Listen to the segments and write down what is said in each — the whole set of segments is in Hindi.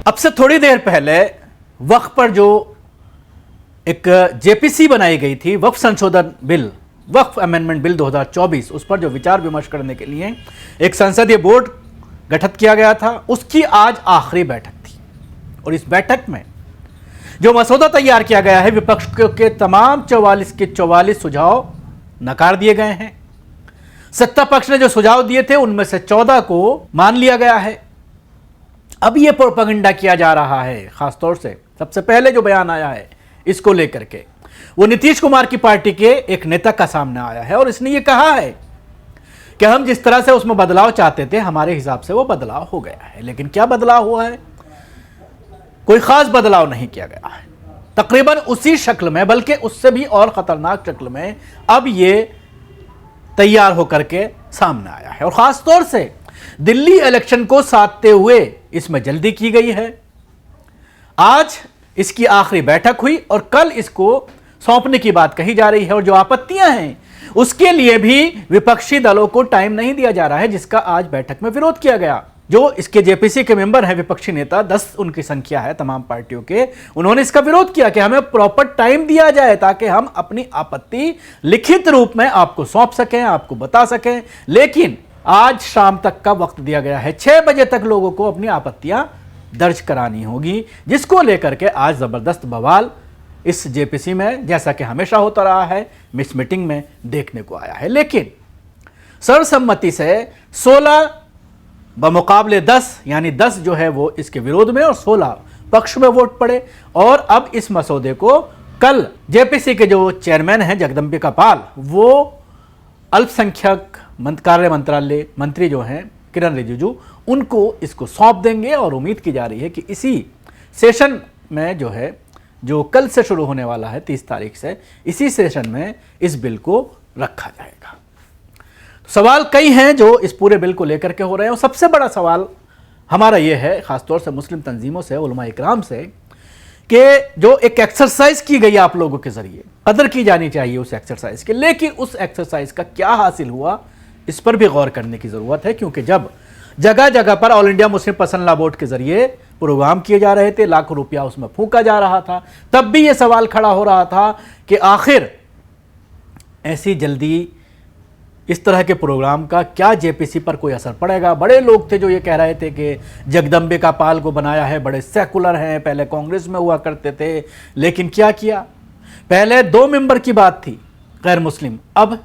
अब से थोड़ी देर पहले वक्फ पर जो एक जेपीसी बनाई गई थी, वक्फ संशोधन बिल, वक्फ अमेंडमेंट बिल 2024, उस पर जो विचार विमर्श करने के लिए एक संसदीय बोर्ड गठित किया गया था, उसकी आज आखिरी बैठक थी। और इस बैठक में जो मसौदा तैयार किया गया है, विपक्ष के तमाम 44 के 44 सुझाव नकार दिए गए हैं। सत्ता पक्ष ने जो सुझाव दिए थे उनमें से 14 को मान लिया गया है। अब यह प्रोपेगेंडा किया जा रहा है, खासतौर से सबसे पहले जो बयान आया है इसको लेकर के, वो नीतीश कुमार की पार्टी के एक नेता का सामने आया है और इसने ये कहा है कि हम जिस तरह से उसमें बदलाव चाहते थे, हमारे हिसाब से वो बदलाव हो गया है। लेकिन क्या बदलाव हुआ है? कोई खास बदलाव नहीं किया गया है। तकरीबन उसी शक्ल में, बल्कि उससे भी और खतरनाक शक्ल में अब ये तैयार होकर के सामने आया है। और खासतौर से दिल्ली इलेक्शन को साधते हुए इसमें जल्दी की गई है। आज इसकी आखिरी बैठक हुई और कल इसको सौंपने की बात कही जा रही है। और जो आपत्तियां हैं उसके लिए भी विपक्षी दलों को टाइम नहीं दिया जा रहा है, जिसका आज बैठक में विरोध किया गया। जो इसके जेपीसी के मेंबर हैं, विपक्षी नेता, 10 उनकी संख्या है तमाम पार्टियों के, उन्होंने इसका विरोध किया कि हमें प्रॉपर टाइम दिया जाए ताकि हम अपनी आपत्ति लिखित रूप में आपको सौंप सकें, आपको बता सकें। लेकिन आज शाम तक का वक्त दिया गया है, 6 बजे तक लोगों को अपनी आपत्तियां दर्ज करानी होगी, जिसको लेकर के आज जबरदस्त बवाल इस जेपीसी में, जैसा कि हमेशा होता रहा है, मिस मीटिंग में देखने को आया है। लेकिन सर्वसम्मति से 16 बमुकाबले 10, यानी 10 जो है वो इसके विरोध में और 16 पक्ष में वोट पड़े। और अब इस मसौदे को कल जेपीसी के जो चेयरमैन हैं जगदम्बिका पाल, वो अल्पसंख्यक कार्य मंत्रालय मंत्री जो हैं किरण रिजिजू, उनको इसको सौंप देंगे। और उम्मीद की जा रही है कि इसी सेशन में जो है, जो कल से शुरू होने वाला है 30 तारीख से, इसी सेशन में इस बिल को रखा जाएगा। सवाल कई हैं जो इस पूरे बिल को लेकर के हो रहे हैं और सबसे बड़ा सवाल हमारा यह है, खासतौर से मुस्लिम तंजीमों से, उलमा इकराम से, कि जो एक एक्सरसाइज की गई आप लोगों के जरिए, कदर की जानी चाहिए उस एक्सरसाइज के, लेकिन उस एक्सरसाइज का क्या हासिल हुआ इस पर भी गौर करने की जरूरत है। क्योंकि जब जगह जगह पर all India Muslim personal law board के जरिए प्रोग्राम किए जा रहे थे, लाखों रुपया उसमें फूंका जा रहा था, तब भी यह सवाल खड़ा हो रहा था कि आखिर ऐसी जल्दी इस तरह के प्रोग्राम का क्या जेपीसी पर कोई असर पड़ेगा। बड़े लोग थे जो ये कह रहे थे कि जगदम्बिका पाल को बनाया है, बड़े सेकुलर हैं, पहले कांग्रेस में हुआ करते थे, लेकिन क्या किया? पहले 2 मेंबर की बात थी गैर मुस्लिम, अब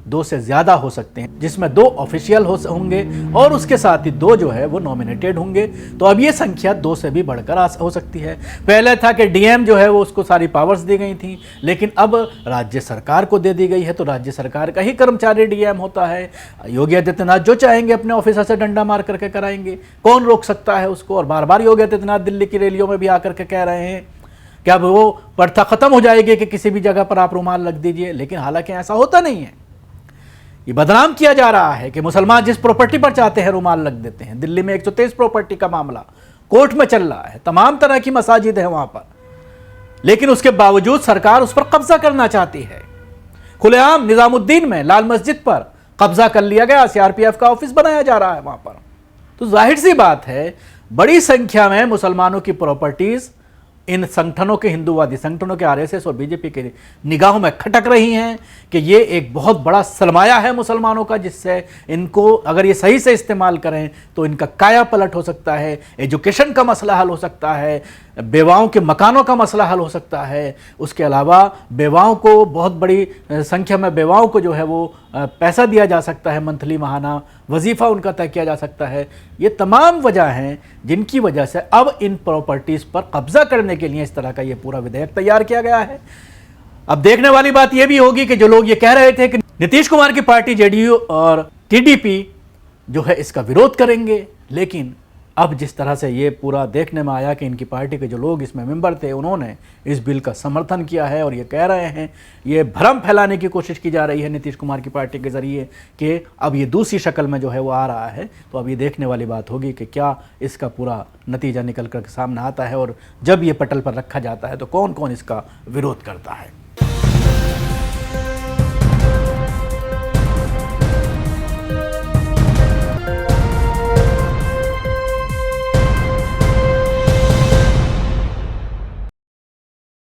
2 से ज़्यादा हो सकते हैं, जिसमें 2 ऑफिशियल होंगे और उसके साथ ही 2 जो है वो नॉमिनेटेड होंगे। तो अब ये संख्या 2 से भी बढ़कर हो सकती है। पहले था कि डीएम जो है वो उसको सारी पावर्स दी गई थी, लेकिन अब राज्य सरकार को दे दी गई है, तो राज्य सरकार का ही कर्मचारी डीएम होता है। योगी आदित्यनाथ जो चाहेंगे अपने ऑफिसर से डंडा मार करके कराएंगे, कौन रोक सकता है उसको। और बार बार योगी आदित्यनाथ दिल्ली की रैलियों में भी आकर के कह रहे हैं कि अब वो प्रथा खत्म हो जाएगी कि किसी भी जगह पर आप रुमाल रख दीजिए, लेकिन हालांकि ऐसा होता नहीं है। ये बदनाम किया जा रहा है कि मुसलमान जिस प्रॉपर्टी पर चाहते हैं रुमाल लग देते हैं। दिल्ली में 123 प्रॉपर्टी का मामला कोर्ट में चल रहा है, तमाम तरह की मसाजिद है वहां पर, लेकिन उसके बावजूद सरकार उस पर कब्जा करना चाहती है। खुलेआम निजामुद्दीन में लाल मस्जिद पर कब्जा कर लिया गया, सीआरपीएफ का ऑफिस बनाया जा रहा है वहां पर। तो जाहिर सी बात है, बड़ी संख्या में मुसलमानों की प्रॉपर्टीज इन संगठनों के, हिंदूवादी संगठनों के, आरएसएस और बीजेपी के निगाहों में खटक रही हैं कि ये एक बहुत बड़ा सरमाया है मुसलमानों का, जिससे इनको अगर ये सही से इस्तेमाल करें तो इनका काया पलट हो सकता है, एजुकेशन का मसला हल हो सकता है, बेवाओं के मकानों का मसला हल हो सकता है। उसके अलावा बेवाओं को, बहुत बड़ी संख्या में बेवाओं को जो है वो पैसा दिया जा सकता है, मंथली माहाना वजीफ़ा उनका तय किया जा सकता है। ये तमाम वजह हैं जिनकी वजह से अब इन प्रॉपर्टीज़ पर कब्जा करने के लिए इस तरह का ये पूरा विधेयक तैयार किया गया है। अब देखने वाली बात यह भी होगी कि जो लोग ये कह रहे थे कि नीतीश कुमार की पार्टी जेडीयू और टीडीपी जो है इसका विरोध करेंगे, लेकिन अब जिस तरह से ये पूरा देखने में आया कि इनकी पार्टी के जो लोग इसमें मेंबर थे, उन्होंने इस बिल का समर्थन किया है और ये कह रहे हैं, ये भ्रम फैलाने की कोशिश की जा रही है नीतीश कुमार की पार्टी के ज़रिए कि अब ये दूसरी शक्ल में जो है वो आ रहा है। तो अब ये देखने वाली बात होगी कि क्या इसका पूरा नतीजा निकल कर सामने आता है और जब ये पटल पर रखा जाता है तो कौन कौन इसका विरोध करता है।